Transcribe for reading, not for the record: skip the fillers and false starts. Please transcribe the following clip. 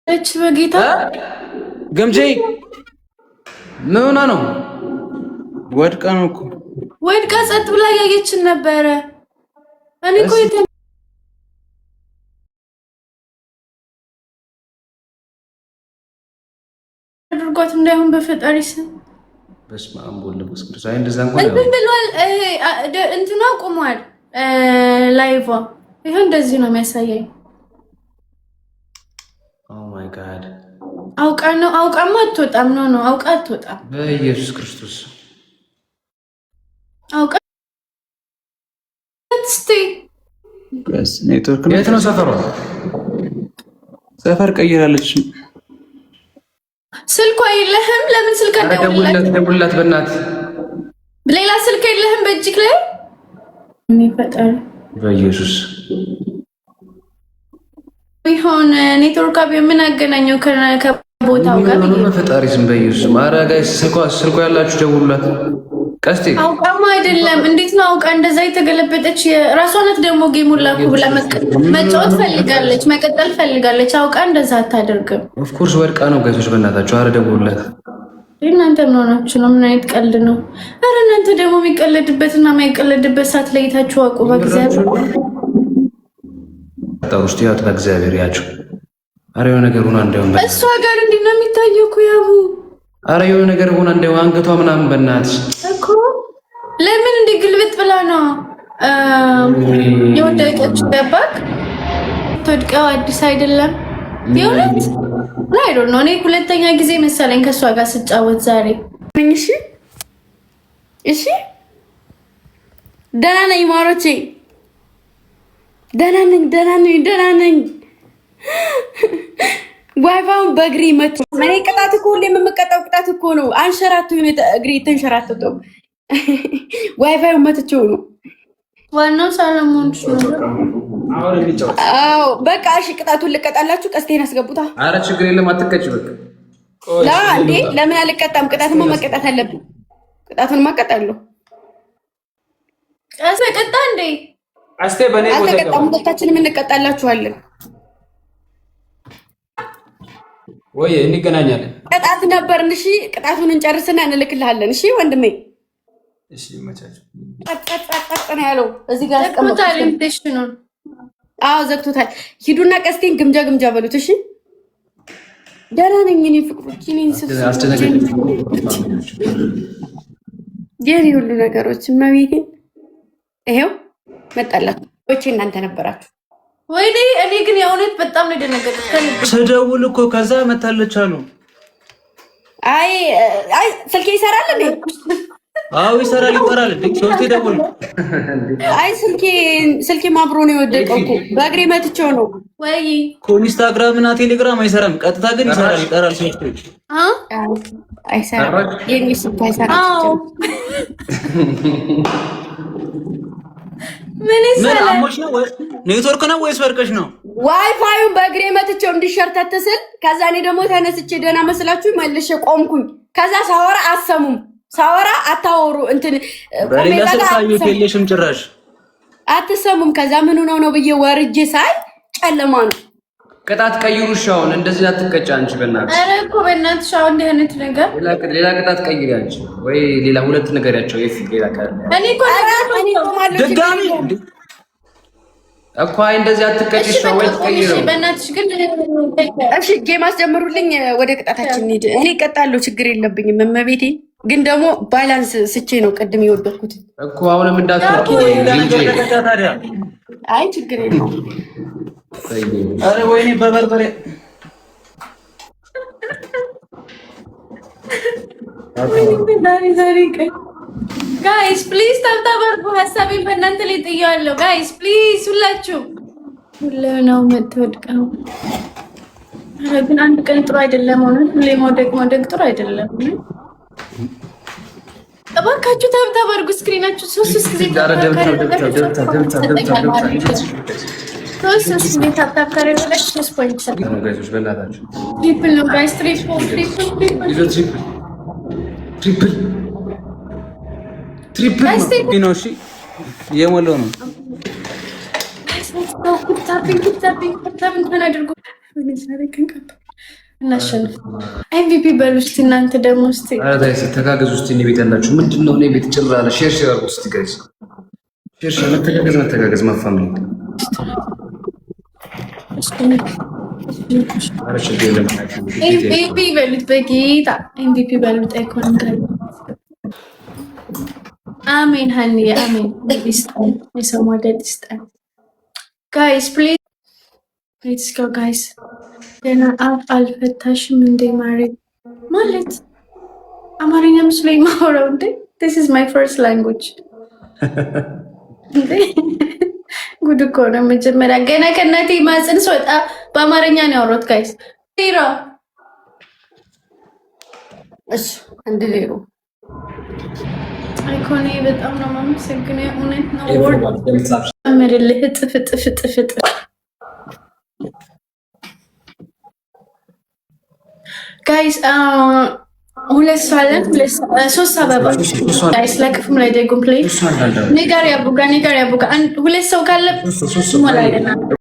እች በጌታ ገምጄ ምን ሆና ነው? ወድቃ ነው እኮ ወድቃ ጸጥ ብላ ያየችን ነበረ። እኔ እኮ አድርጓት እንዳይሆን በፈጣሪ ስም በስመ አብ ወወልድ ወመንፈስ ቅዱስ። አይ እንደዛ እንኳን እንትን ብሏል። እንትኗ ቆሟል። ላይቫ ይሄ እንደዚህ ነው የሚያሳየኝ። ኦ ማይ ጋድ አውቃማ አትወጣም። ነው አውቃ አትወጣም። በኢየሱስ ክርስቶስ አውቃ እስቲ ኔትወርክ የት ነው ሰፈሯ? ሰፈር ቀይራለች። ስልኳ የለህም? ለምን ስልክ ደውልላት በእናትህ። ሌላ ስልክ የለህም በእጅክ ላይ? እኔ ፈጣሪ በኢየሱስ ቢሆን ኔትወርክ ምን አገናኘው ከቦታው ጋር? ፈጣሪ ስም በኢየሱስ ኧረ ጋይስ ስልኳ ያላችሁ ደውሉላት። ቀስቴ አውቃማ አይደለም። እንዴት ነው አውቃ እንደዛ የተገለበጠች? ራሷ ናት ደግሞ ጌሙን ላኩ ብላ መጫወት ፈልጋለች፣ መቀጠል ፈልጋለች። አውቃ እንደዛ አታደርግም። ኦፍ ኮርስ ወድቃ ነው ጋይሶች፣ በእናታችሁ ኧረ ደውሉላት። እናንተ ምን ሆናችሁ ነው? ምን አይነት ቀልድ ነው? ኧረ እናንተ ደግሞ የሚቀለድበትና የማይቀለድበት ሰዓት ለይታችሁ አውቁ። በእግዚአብሔር ውስጥ ያት በእግዚአብሔር ያቸው። ኧረ የሆነ ነገር ሆና እንዳይሆን እሷ ጋር እንዲህ ነው የሚታየው እኮ ያቡ። ኧረ የሆነ ነገር ሆና እንዳይሆን አንገቷ ምናምን በእናትሽ እኮ ለምን እንዲህ ግልብጥ ብላ ነው የወደቀችው? ገባክ? ትወድቀው አዲስ አይደለም የእውነት ላይ ነው። እኔ ሁለተኛ ጊዜ መሰለኝ ከእሷ ጋር ስጫወት ዛሬ። እሺ እሺ፣ ደህና ነኝ ማሮቼ፣ ደህና ነኝ። ዋይፋውን በእግሬ መቶ እኔ ቅጣት እኮ ሁሌ የምመቀጣው ቅጣት እኮ ነው። አንሸራቶ እግሬ ተንሸራተተው ዋይፋዩ መትቼው ነው። ዋናው ሰለሞን ነው። አዎ በቃ እሺ፣ ቅጣቱን ልቀጣላችሁ። ቀስቴን አስገቡታ። አረ ችግር የለም አትቀጭ። በቃ ላ እንዴ ለምን አልቀጣም? ቅጣትማ መቀጣት አለብኝ። ቅጣቱን ማቀጣለሁ። ቀስ ቀጣ እንዴ አስቴ በኔ ቦታ አልተቀጣም። ሁለታችንም እንቀጣላችኋለን። ወይ እንገናኛለን። ቅጣት ነበርን። እሺ ቅጣቱን እንጨርስና እንልክልሃለን። እሺ ወንድሜ። እሺ መቻች ቀጥ ነው ያለው። እዚህ ጋር አስቀምጣለሁ። ኢንቪቴሽኑን አዎ ዘግቶታል። ሂዱና ቀስቴን ግምጃ በሉት። እሺ ደህና ነኝ እኔ ፍቅሮች። እኔን የኔ ሁሉ ነገሮች መቤቴን ይሄው መጣላችሁ። ወጪ እናንተ ነበራችሁ። ወይኔ እኔ ግን የእውነት በጣም ነው የደነገጥኩት። ስደውል እኮ ከዛ መታለች አሉ። አይ ስልኬ ይሰራል እንዴ? አዎ ይሰራል፣ ይጠራል። ሶስቴ ደውል። አይ ስልኬ አብሮ ነው የወደቀው እኮ በእግሬ መትቼው ነው። ወይ ኢንስታግራም እና ቴሌግራም አይሰራም፣ ቀጥታ ግን ይሰራል፣ ይጠራል። ሶስቴ አይሰራም። የኔ ስልክ አይሰራም። ምን ይሰራል? አሞሽ ነው ኔትወርክ ነው ወይስ ወርቀሽ ነው? ዋይፋዩን በእግሬ መትቼው እንዲሸርተት ስል ከዛ እኔ ደግሞ ተነስቼ ደህና መስላችሁ መልሼ ቆምኩኝ። ከዛ ሳወራ አሰሙም፣ ሳወራ አታወሩ እንትን በሌላ ስልክ የለሽም ጭራሽ አትሰሙም። ከዛ ምን ሆነው ነው ብዬ ወርጄ ሳይ ጨለማ ነው። ቅጣት ቀይሩሽ። አሁን እንደዚህ አትቀጫ አንቺ በእናትሽ። ኧረ እኮ በእናትሽ አሁን እንደ አይነት ነገር ሌላ ቅጣት ቀይሪ አንቺ። ወይ ሌላ ሁለት ነገር ያቸው ሌላ ካለ እኔ እኮ ድጋሚ እኮ አይ እንደዚህ አትቀጭሽ ነው ወይ ትቀይረው? በእናትሽ ግን እሺ ጌም አስጀምሩልኝ። ወደ ቅጣታችን እንሂድ። እኔ እቀጣለሁ፣ ችግር የለብኝም። እመቤቴ ግን ደግሞ ባላንስ ስቼ ነው ቅድም የወደኩት እኮ። አሁንም እንዳትወርቂ ታዲያ። አይ ችግር የለውም። አረ ወይኔ በበርበሬ ዛሬ ጋይስ ፕሊዝ ታብታበርኩ። ሀሳቤን በእናንተ ላይ ጥያለሁ። ጋይስ ፕሊዝ ሁላችሁ ሁሉ ነው የምትወድቀው። ኧረ ግን አንድ ቀን ጥሩ አይደለም። ሆነ ሁሌ መውደቅ ጥሩ አይደለም። እባካችሁ ታብታበርኩ። ስክሪናችሁ ሶስት ጊዜ ትሪፕል ነው። እሺ የሞላው ነው። እናሸንፍ። ኤምቪፒ በሉ እስቲ እናንተ ደግሞ እስቲ። ኧረ ጋይስ ተጋገዙ እስቲ። እኔ ቤት ያላችሁ ምንድነው? እኔ ቤት ጭር አለ። ሼር አድርጉ እስቲ ጋይስ። ሼር መተጋገዝ ማፋምሊ። ኤምቪፒ በሉት በጌታ ኤምቪፒ በሉት። አሜን ሀኒ አሜን። የሰው ሞዴል ይስጠን ጋይስ ፕሊዝ። ሌትስ ጎ ጋይስ። ገና አፍ አልፈታሽም እንዴ ማሪ? ማለት አማርኛ መስሎኝ ማውራው እንዴ? this is my first language። ጉድ እኮ ነው። መጀመሪያ ገና ከእናቴ ማጽን ስወጣ በአማርኛ ነው ያወራሁት ጋይስ። ዜሮ እሺ አንድ ዜሮ አይኮኔ በጣም ነው የማመሰግነው። እውነት ነው ወርድ አመርልህ እጥፍ እጥፍ እጥፍ እጥፍ ጋይስ። ሁለት ሰዓት ሶስት አበባ ጋይስ ለክፍም ላይ ደግሞ ፕሌይ ኔጋር ያቡጋ ሁለት ሰው ካለ ሞላልና